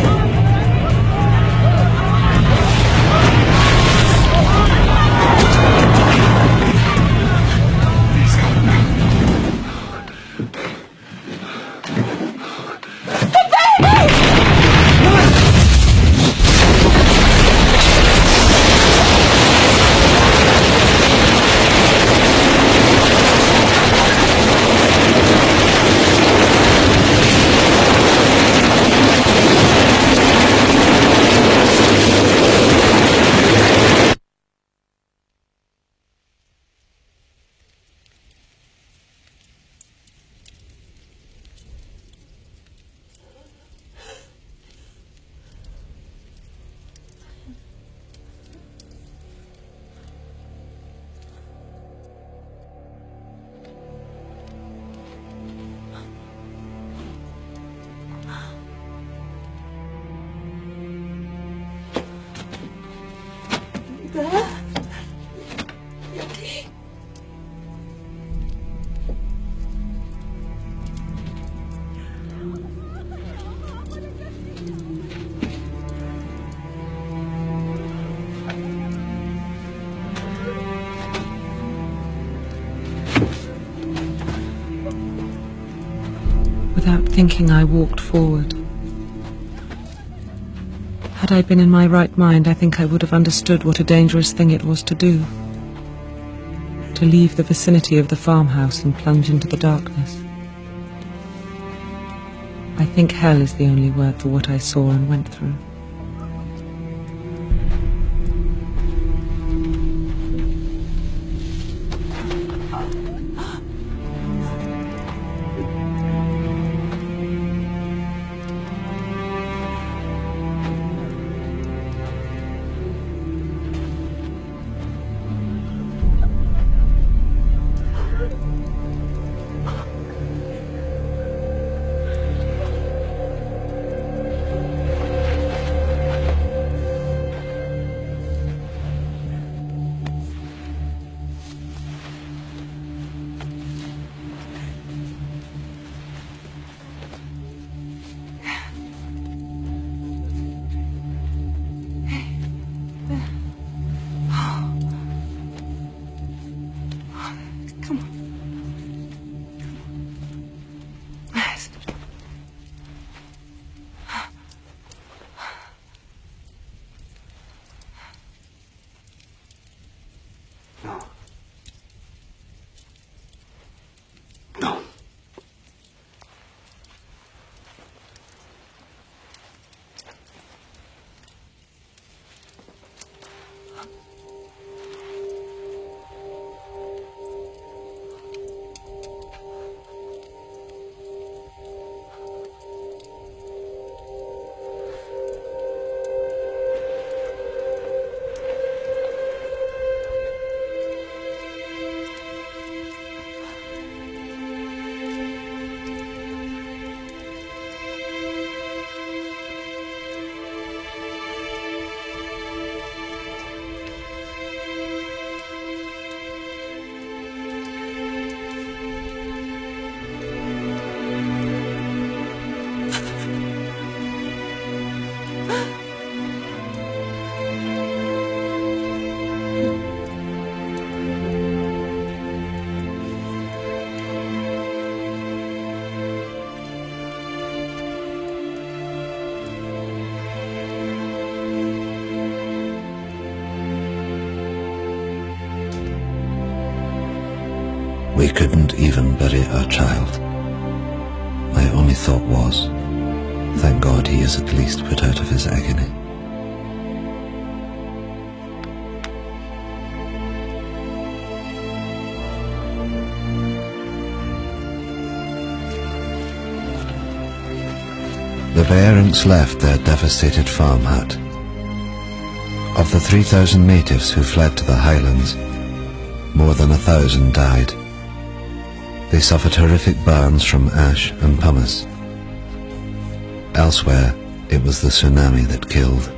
Without thinking, I walked forward. Had I been in my right mind, I think I would have understood what a dangerous thing it was to do. To leave the vicinity of the farmhouse and plunge into the darkness. I think hell is the only word for what I saw and went through. We couldn't even bury our child. My only thought was, thank God he is at least put out of his agony. The Bearings left their devastated farm hut. Of the 3,000 natives who fled to the highlands, more than 1,000 died. They suffered horrific burns from ash and pumice. Elsewhere, it was the tsunami that killed.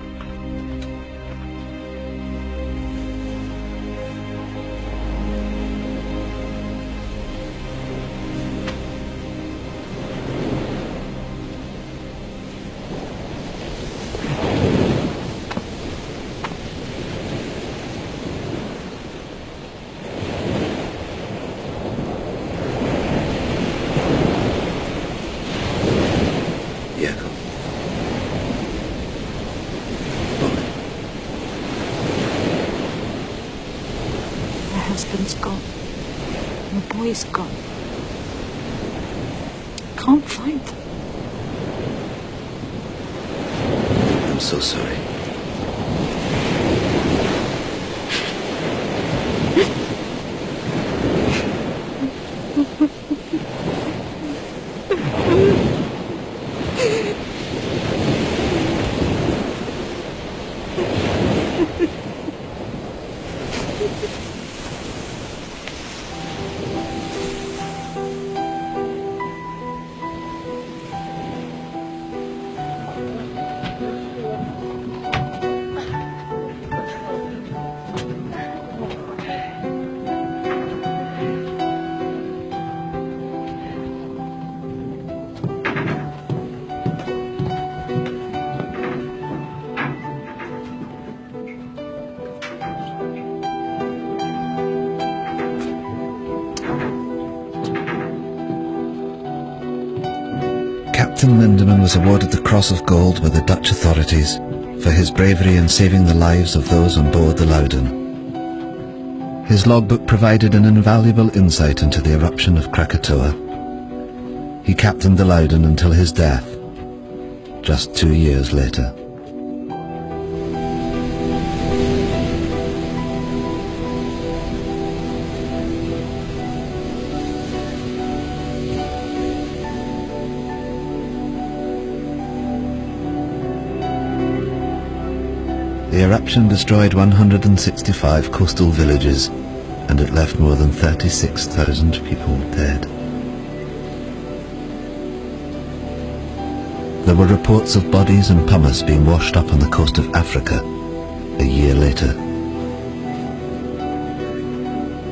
My husband's gone. My boy's gone. Can't find them. I'm so sorry. Captain Lindeman was awarded the Cross of Gold by the Dutch authorities for his bravery in saving the lives of those on board the Loudon. His logbook provided an invaluable insight into the eruption of Krakatoa. He captained the Loudon until his death, just 2 years later. The eruption destroyed 165 coastal villages, and it left more than 36,000 people dead. There were reports of bodies and pumice being washed up on the coast of Africa a year later.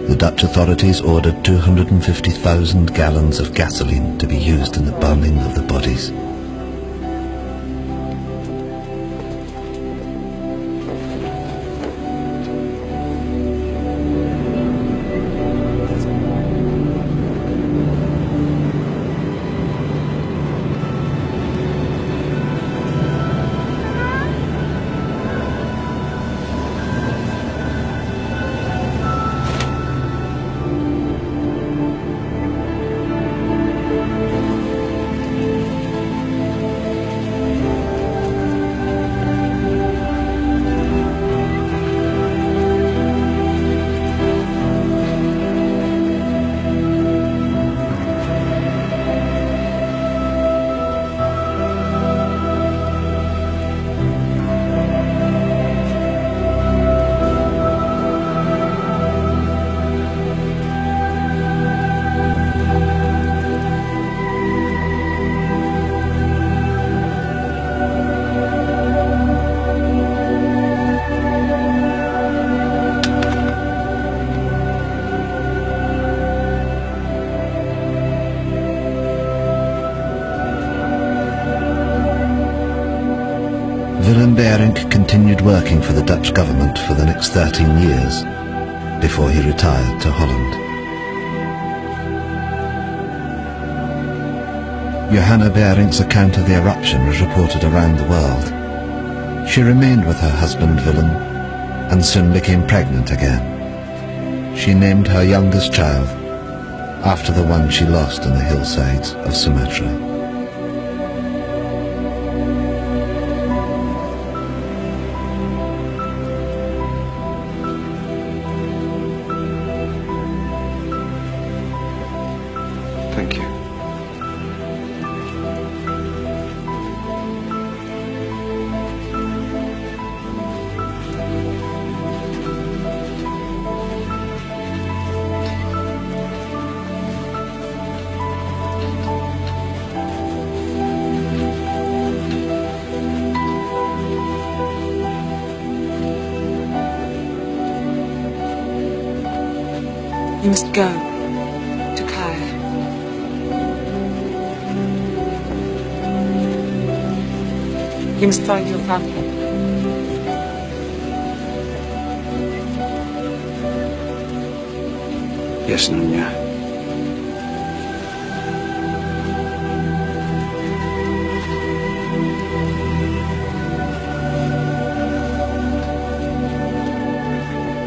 The Dutch authorities ordered 250,000 gallons of gasoline to be used in the burning of the bodies. Willem Beirink continued working for the Dutch government for the next 13 years before he retired to Holland. Johanna Beirink's account of the eruption was reported around the world. She remained with her husband Willem and soon became pregnant again. She named her youngest child after the one she lost on the hillsides of Sumatra. Thank you. You must go to Kaya. You must find your family. Yes, Nunya.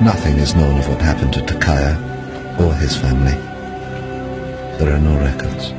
Nothing is known of what happened to Takaya or his family. There are no records.